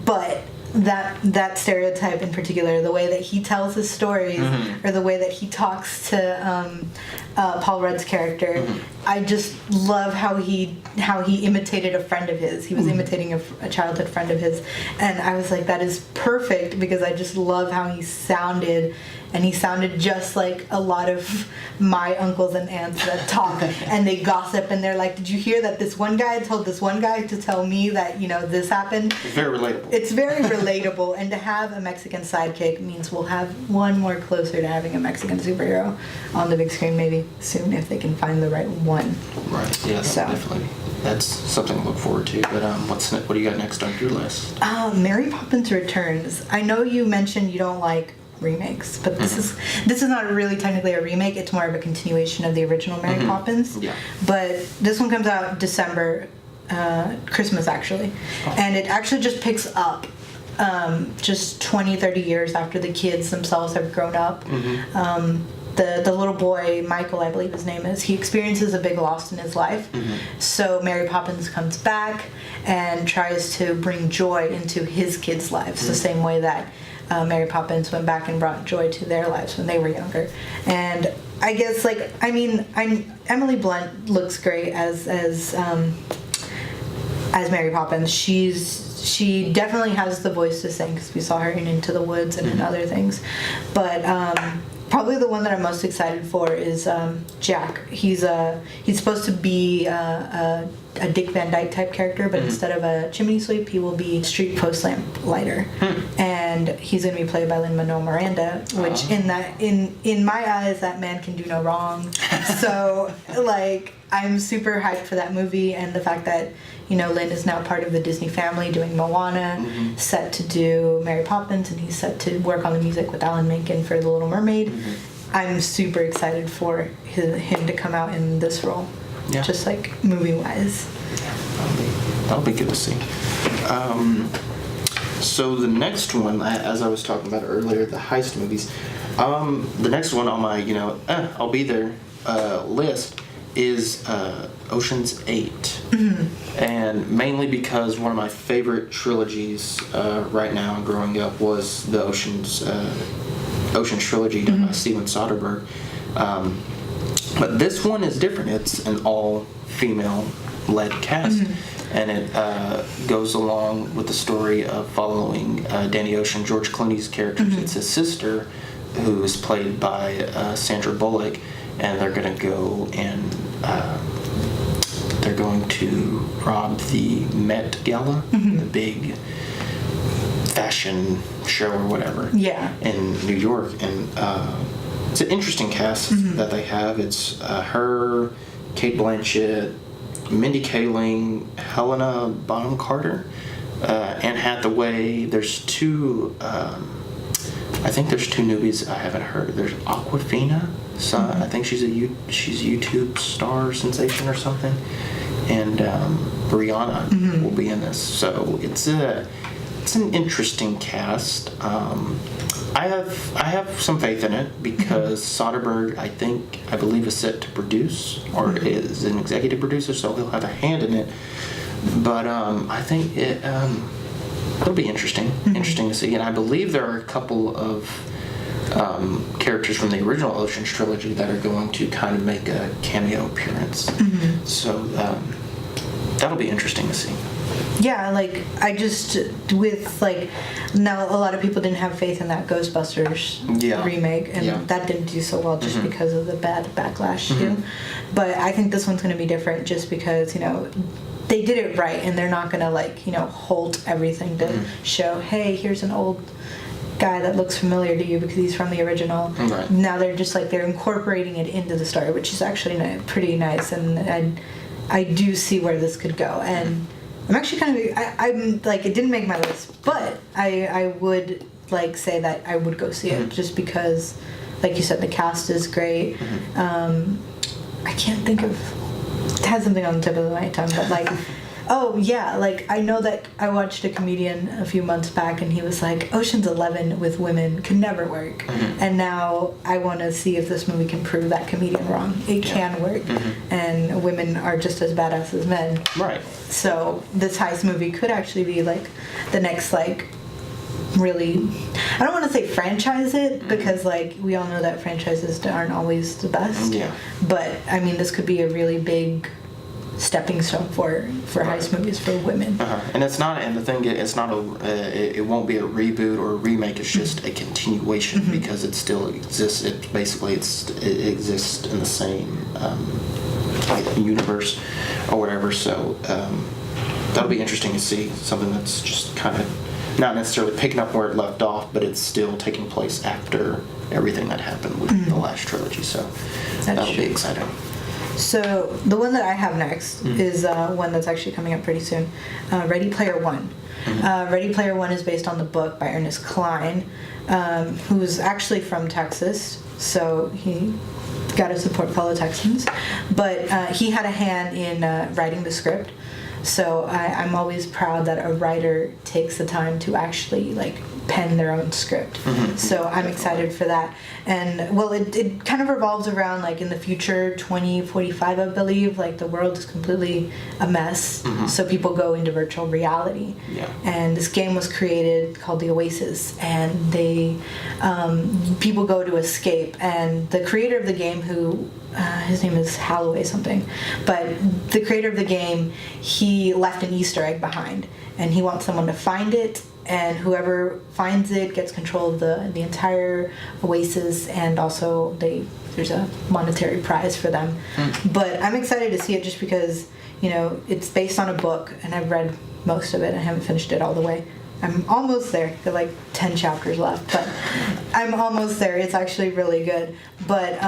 but that stereotype in particular, the way that he tells his stories, or the way that he talks to Paul Rudd's character, I just love how he imitated a friend of his. He was imitating a childhood friend of his, and I was like, that is perfect, because I just love how he sounded. And he sounded just like a lot of my uncles and aunts that talk and they gossip and they're like, did you hear that this one guy told this one guy to tell me that, this happened? It's very relatable. It's very relatable. And to have a Mexican sidekick means we'll have one more closer to having a Mexican superhero on the big screen maybe soon if they can find the right one. Right, yeah, definitely. That's something to look forward to. But what do you got next on your list? Mary Poppins Returns. I know you mentioned you don't like remakes, but this is not really technically a remake. It's more of a continuation of the original Mary Poppins. Yeah. But this one comes out December, Christmas actually, and it actually just picks up just 20-30 years after the kids themselves have grown up. The little boy, Michael, I believe his name is, he experiences a big loss in his life. So Mary Poppins comes back and tries to bring joy into his kids' lives, the same way that Mary Poppins went back and brought joy to their lives when they were younger. And I guess, Emily Blunt looks great as Mary Poppins. She definitely has the voice to sing, because we saw her in Into the Woods and in other things. But probably the one that I'm most excited for is Jack. He's supposed to be a Dick Van Dyke type character, but instead of a chimney sweep, he will be street post lamp lighter, and he's going to be played by Lin-Manuel Miranda, which in my eyes, that man can do no wrong. So I'm super hyped for that movie, and the fact that Lin is now part of the Disney family doing Moana, set to do Mary Poppins, and he's set to work on the music with Alan Menken for The Little Mermaid. I'm super excited for him to come out in this role. Yeah. Just movie-wise. That'll be good to see. So the next one, as I was talking about earlier, the heist movies. The next one on my, I'll be there list is Ocean's 8. And mainly because one of my favorite trilogies right now and growing up was the Ocean's trilogy done by Steven Soderbergh. But this one is different. It's an all-female-led cast, and it goes along with the story of following Danny Ocean, George Clooney's character. It's his sister, who is played by Sandra Bullock, and they're going to go and they're going to rob the Met Gala, the big fashion show or whatever, in New York, and it's an interesting cast that they have. It's her, Cate Blanchett, Mindy Kaling, Helena Bonham Carter, Anne Hathaway. There's two. I think there's two newbies I haven't heard. There's Awkwafina. So I think she's YouTube star sensation or something, and Rihanna will be in this. So it's an interesting cast. I have some faith in it because Soderbergh, I believe, is set to produce or is an executive producer, so he'll have a hand in it. But I think it'll be interesting to see. And I believe there are a couple of characters from the original Ocean's trilogy that are going to kind of make a cameo appearance. So that'll be interesting to see. Yeah, now a lot of people didn't have faith in that Ghostbusters remake, and that didn't do so well just because of the bad backlash too. But I think this one's going to be different just because, they did it right, and they're not going to halt everything to show, hey, here's an old guy that looks familiar to you because he's from the original. Right. Now they're just they're incorporating it into the story, which is actually pretty nice, and I do see where this could go. And I'm actually I'm it didn't make my list, but I would say that I would go see it just because, like you said, the cast is great. I can't think of had something on the tip of my tongue, but like, oh yeah, like I know that I watched a comedian a few months back, and he was like, Ocean's 11 with women could never work, and now I want to see if this movie can prove that comedian wrong. It can work, and women are just as badass as men. Right. So this heist movie could actually be like the next like really, I don't want to say franchise it, because like we all know that franchises aren't always the best. Yeah. But I mean, this could be a really big stepping stone for heist movies for women. And it's not, and the thing, it's not it won't be a reboot or a remake. It's just a continuation because it still exists. It exists in the same universe or whatever. So that'll be interesting to see, something that's just kind of not necessarily picking up where it left off, but it's still taking place after everything that happened with the last trilogy. So that'll be exciting. So the one that I have next is one that's actually coming up pretty soon, Ready Player One. Ready Player One is based on the book by Ernest Cline, who's actually from Texas, so he got to support fellow Texans. But he had a hand in writing the script, so I'm always proud that a writer takes the time to actually like pen their own script. So I'm excited for that. And well, it kind of revolves around like in the future 2045, I believe, like the world is completely a mess, so people go into virtual reality. And this game was created called the Oasis, and they people go to escape, and the creator of the game, who his name is Holloway something, but the creator of the game, he left an Easter egg behind, and he wants someone to find it, and whoever finds it gets control of the entire Oasis, and also there's a monetary prize for them. But I'm excited to see it just because, you know, it's based on a book, and I've read most of it. I haven't finished it all the way. I'm almost there. There are like 10 chapters left, but I'm almost there. It's actually really good. But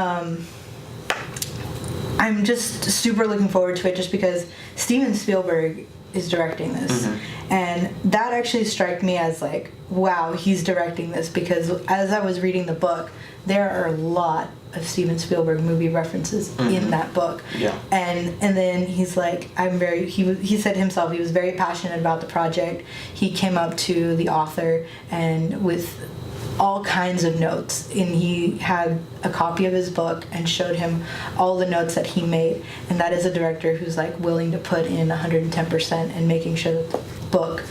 I'm just super looking forward to it just because Steven Spielberg is directing this. And that actually struck me as like, wow, he's directing this, because as I was reading the book, there are a lot of Steven Spielberg movie references in that book. And then he's like, he said himself, he was very passionate about the project. He came up to the author and with all kinds of notes, and he had a copy of his book and showed him all the notes that he made. And that is a director who's like willing to put in 110% and making sure that the book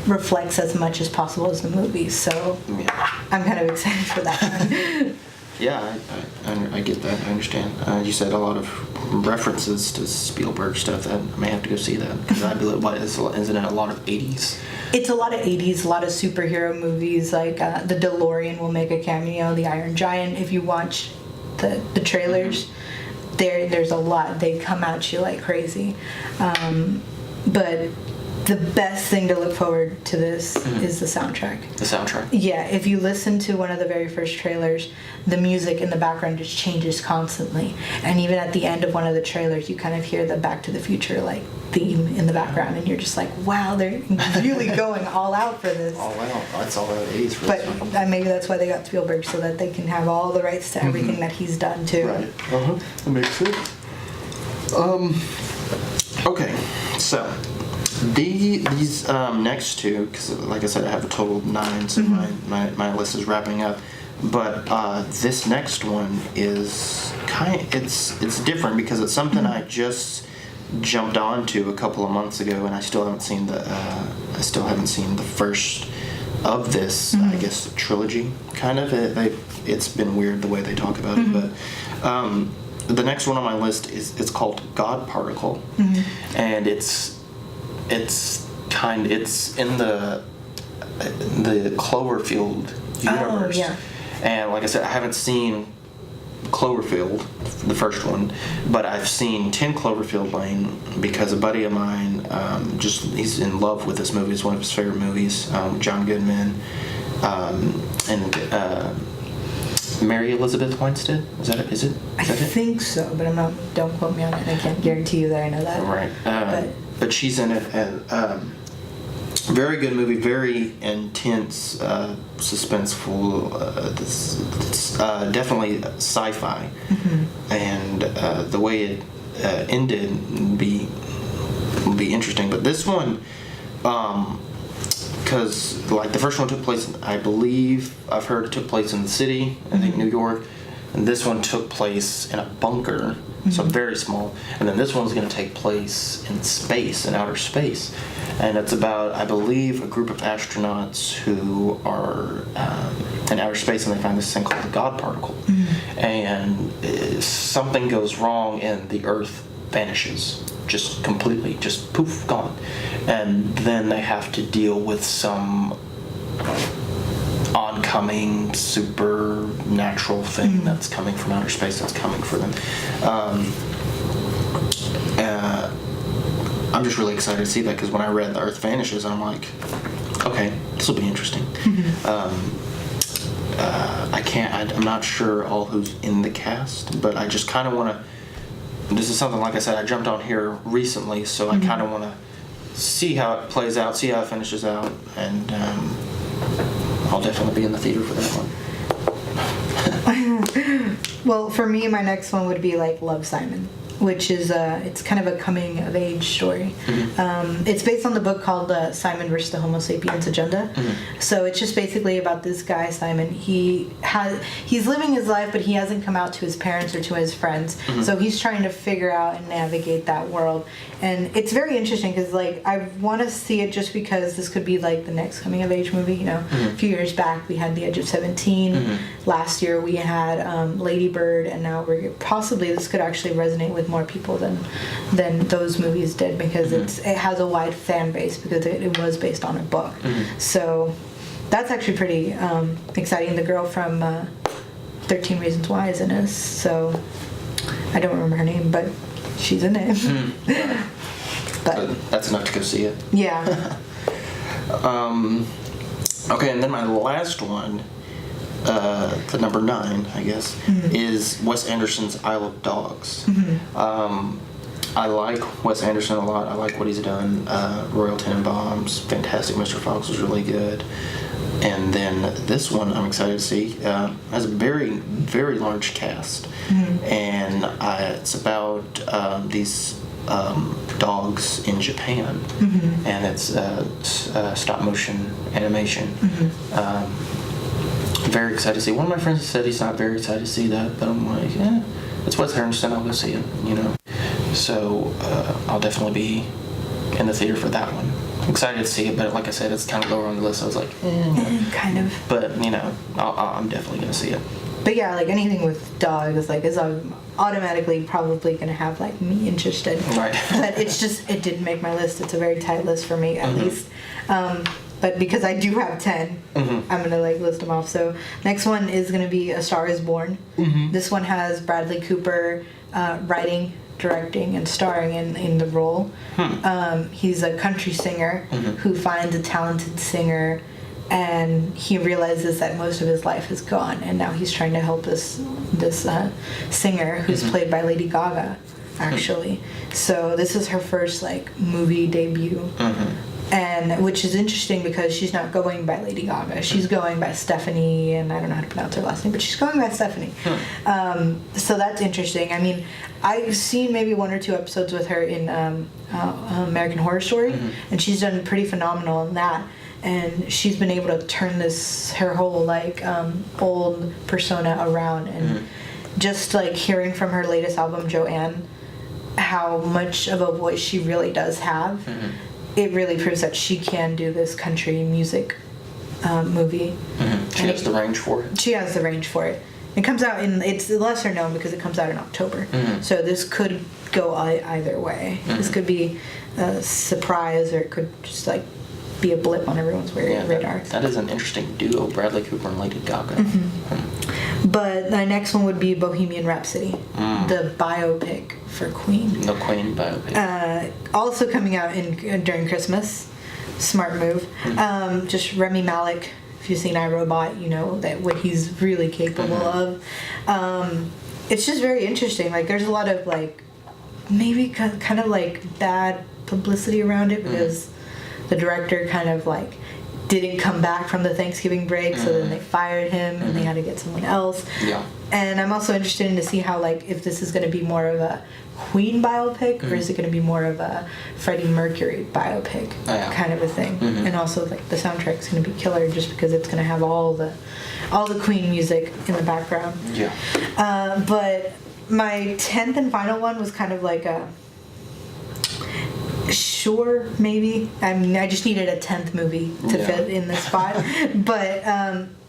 reflects as much as possible as the movie. So I'm kind of excited for that. Yeah, I get that. I understand. You said a lot of references to Spielberg stuff. That I may have to go see that, because I believe isn't it a lot of 80s? It's a lot of 80s, a lot of superhero movies, like the DeLorean will make a cameo, the Iron Giant. If you watch the trailers, there's a lot. They come at you like crazy. But the best thing to look forward to this is the soundtrack. The soundtrack? Yeah, if you listen to one of the very first trailers, the music in the background just changes constantly. And even at the end of one of the trailers, you kind of hear the Back to the Future like theme in the background, and you're just like, wow, they're really going all out for this. All out. That's all out 80s. But maybe that's why they got Spielberg, so that they can have all the rights to everything that he's done too. Right. That makes sense. Okay, so these next two, because like I said, I have a total of 9, so my list is wrapping up. But this next one is it's different, because it's something I just jumped onto a couple of months ago, and I still haven't seen the first of this. I guess trilogy kind of. It's been weird the way they talk about it, but. The next one on my list it's called God Particle, and it's in the Cloverfield universe. And like I said, I haven't seen Cloverfield, the first one, but I've seen 10 Cloverfield Lane because a buddy of mine he's in love with this movie. It's one of his favorite movies. John Goodman and Mary Elizabeth Winstead. Is it? I think so, but I'm not. Don't quote me on it. I can't guarantee you that I know that. Right. But she's in it, and very good movie, very intense, suspenseful. It's definitely sci-fi, and the way ended would be interesting. But this one, because like the first one took place, I've heard it took place in the city, I think New York, and this one took place in a bunker, so very small. And then this one's going to take place in space, in outer space, and it's about, I believe, a group of astronauts who are in outer space, and they find this thing called the God particle, and something goes wrong, and the Earth vanishes. Just completely, just poof, gone. And then they have to deal with some oncoming supernatural thing that's coming from outer space, that's coming for them. I'm just really excited to see that, because when I read The Earth Vanishes, I'm like, okay, this will be interesting. I'm not sure all who's in the cast, but I just kind of want to, this is something, like I said, I jumped on here recently, so I kind of want to see how it plays out, see how it finishes out, and I'll definitely be in the theater for that one. Well, for me, my next one would be like Love, Simon, which is it's kind of a coming of age story. It's based on the book called Simon versus the Homo Sapiens Agenda. So it's just basically about this guy, Simon. He's living his life, but he hasn't come out to his parents or to his friends. So he's trying to figure out and navigate that world. And it's very interesting because, like, I want to see it just because this could be like the next coming of age movie. You know, a few years back we had The Edge of 17. Last year we had Lady Bird, and now we're possibly, this could actually resonate with more people than those movies did, because it has a wide fan base because it was based on a book. So that's actually pretty exciting. The girl from 13 Reasons Why is in this, so I don't remember her name, but she's in it. But that's enough to go see it. Yeah. Okay, and then my last one, the number 9, I guess, is Wes Anderson's Isle of Dogs. I like Wes Anderson a lot. I like what he's done. Royal Tenenbaums, fantastic. Mr. Fox was really good. And then this one I'm excited to see. Has a very, very large cast. And it's about these dogs in Japan. And it's stop motion animation. Very excited to see. One of my friends said he's not very excited to see that, but I'm like, it's Wes Anderson, I'll go see it, you know. So I'll definitely be in the theater for that one. I'm excited to see it, but like I said, it's kind of lower on the list. I was like, kind of. But you know, I'm definitely gonna see it. But yeah, like anything with dogs, like is automatically probably gonna have like me interested. Right. But it's just, it didn't make my list. It's a very tight list for me, at least. But because I do have 10, I'm gonna like list them off. So next one is gonna be A Star Is Born. This one has Bradley Cooper writing, directing, and starring in the role. He's a country singer who finds a talented singer, and he realizes that most of his life is gone, and now he's trying to help this singer who's played by Lady Gaga, actually. So this is her first like movie debut. And which is interesting because she's not going by Lady Gaga. She's going by Stephanie, and I don't know how to pronounce her last name, but she's going by Stephanie. So that's interesting. I mean, I've seen maybe 1 or 2 episodes with her in American Horror Story, and she's done pretty phenomenal in that. And she's been able to turn her whole like old persona around. And just like hearing from her latest album, Joanne, how much of a voice she really does have. It really proves that she can do this country music movie. She has the range for it. She has the range for it. It comes out it's lesser known because it comes out in October. So this could go either way. This could be a surprise, or it could just like be a blip on everyone's radar. That is an interesting duo, Bradley Cooper and Lady Gaga. But the next one would be Bohemian Rhapsody, the biopic for Queen. The Queen biopic. Also coming out during Christmas. Smart move. Just Rami Malek. If you've seen iRobot, you know that what he's really capable of. It's just very interesting. Like there's a lot of like maybe kind of like bad publicity around it because the director kind of like didn't come back from the Thanksgiving break, so then they fired him and they had to get someone else. Yeah. And I'm also interested in to see how, like, if this is going to be more of a Queen biopic or is it going to be more of a Freddie Mercury biopic kind of a thing. And also, like, the soundtrack's going to be killer just because it's going to have all the Queen music in the background. Yeah. But my 10th and final one was kind of like a sure, maybe. I mean, I just needed a 10th movie to fit in this spot. But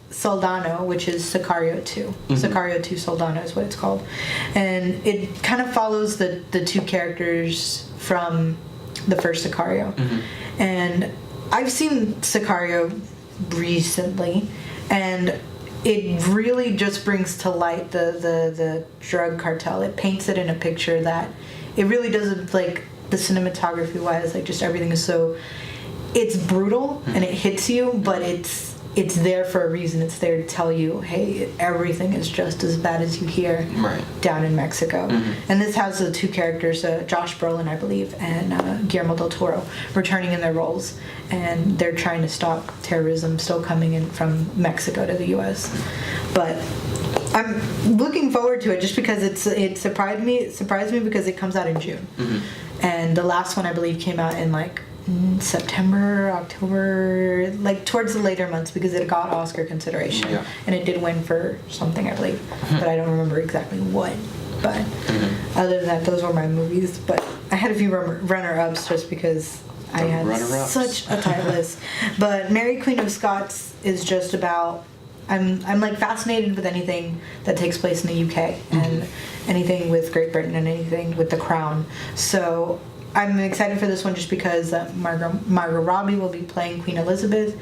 Soldano, which is Sicario 2. Sicario 2 Soldano is what it's called. And it kind of follows the two characters from the first Sicario. And I've seen Sicario recently, and it really just brings to light the drug cartel. It paints it in a picture that it really doesn't, like, the cinematography wise, like, just everything is so, it's brutal and it hits you, but it's there for a reason. It's there to tell you, hey, everything is just as bad as you hear down in Mexico. And this has the two characters, Josh Brolin, I believe, and Guillermo del Toro, returning in their roles, and they're trying to stop terrorism still coming in from Mexico to the U.S. But I'm looking forward to it just because it surprised me because it comes out in June. And the last one, I believe, came out in, like, September, October, like towards the later months, because it got Oscar consideration and it did win for something, I believe, but I don't remember exactly what. But other than that, those were my movies. But I had a few runner-ups just because I had such a tight list. But Mary Queen of Scots is just about, I'm like fascinated with anything that takes place in the UK and anything with Great Britain and anything with the Crown. So I'm excited for this one just because Margot Robbie will be playing Queen Elizabeth.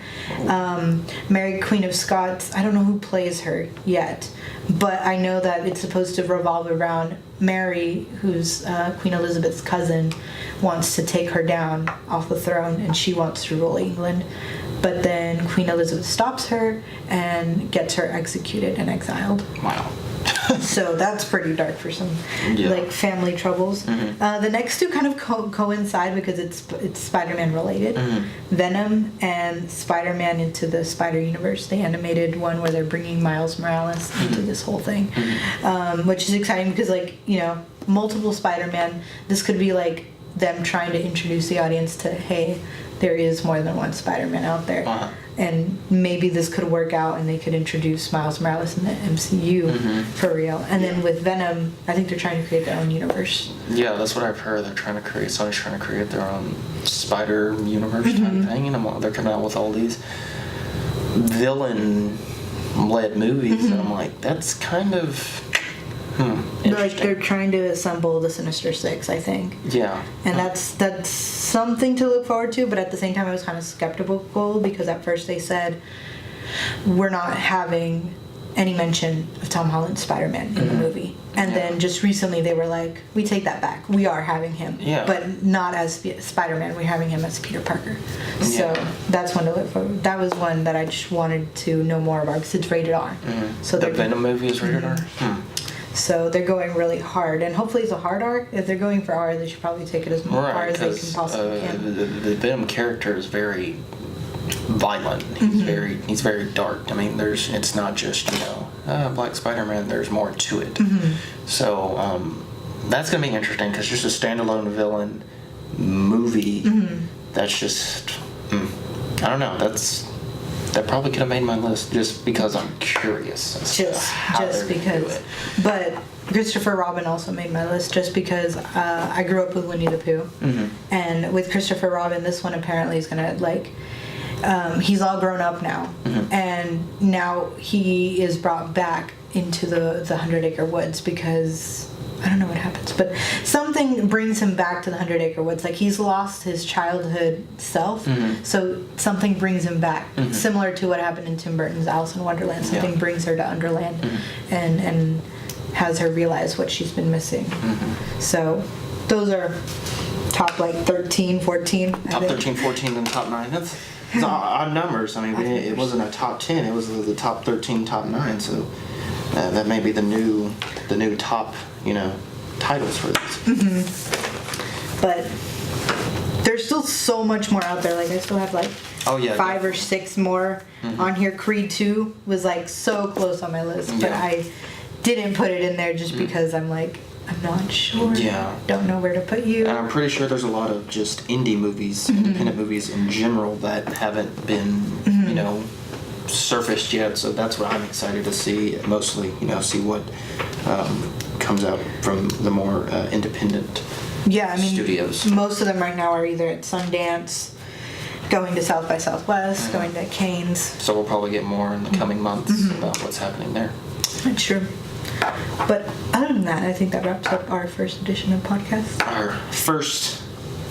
Mary Queen of Scots, I don't know who plays her yet, but I know that it's supposed to revolve around Mary, who's Queen Elizabeth's cousin, wants to take her down off the throne and she wants to rule England. But then Queen Elizabeth stops her and gets her executed and exiled. Wow. So that's pretty dark for some like family troubles. The next two kind of coincide because it's Spider-Man related. Venom and Spider-Man into the Spider Universe, the animated one where they're bringing Miles Morales into this whole thing, which is exciting because, like, you know, multiple Spider-Man. This could be like them trying to introduce the audience to, hey, there is more than one Spider-Man out there. And maybe this could work out and they could introduce Miles Morales in the MCU for real. And then with Venom, I think they're trying to create their own universe. Yeah, that's what I've heard. Sony's trying to create their own Spider Universe type thing. And they're coming out with all these villain-led movies. And I'm like, that's kind of... Like they're trying to assemble the Sinister Six, I think. Yeah. And that's something to look forward to, but at the same time I was kind of skeptical because at first they said we're not having any mention of Tom Holland's Spider-Man in the movie. And then just recently they were like, we take that back. We are having him. Yeah. But not as Spider-Man. We're having him as Peter Parker. So that's one to look forward. That was one that I just wanted to know more about because it's rated R. So the Venom movie is rated R? So they're going really hard, and hopefully it's a hard R. If they're going for R, they should probably take it as far as they can possibly can. The Venom character is very violent. He's very dark. I mean, it's not just, you know, Black Spider-Man. There's more to it. So that's gonna be interesting because just a standalone villain movie. That's just I don't know. That probably could have made my list just because I'm curious. Just because. But Christopher Robin also made my list just because I grew up with Winnie the Pooh. And with Christopher Robin, this one apparently is going to, like, he's all grown up now. And now he is brought back into the 100 Acre Woods because... I don't know what happens, but something brings him back to the 100 Acre Woods. Like, he's lost his childhood self, so something brings him back. Similar to what happened in Tim Burton's Alice in Wonderland. Something brings her to Underland and has her realize what she's been missing. So those are top, like, 13, 14. Top 13, 14, and top 9. That's odd numbers. I mean, it wasn't a top 10. It was the top 13, top 9. So that may be the new top, you know, titles for this. But there's still so much more out there. Like, I still have like Oh, yeah, 5 or 6 more on here. Creed 2 was like so close on my list, but Yeah. I didn't put it in there just because I'm like, I'm not sure. Yeah. Don't know where to put you. Um, And I'm pretty sure there's a lot of just indie movies, independent movies in general that haven't been, you know, surfaced yet. So that's what I'm excited to see. Mostly, you know, see what comes out from the more independent Yeah, I mean, studios. most of them right now are either at Sundance, going to South by Southwest, going to Cannes. So we'll probably get more in the coming months about what's happening there. That's true. But other than that, I think that wraps up our first edition of podcast. Our first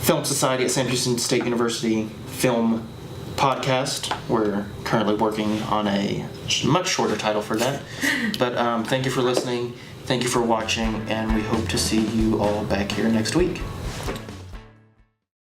Film Society at Sam Houston State University film podcast. We're currently working on a much shorter title for that. But thank you for listening. Thank you for watching, and we hope to see you all back here next week.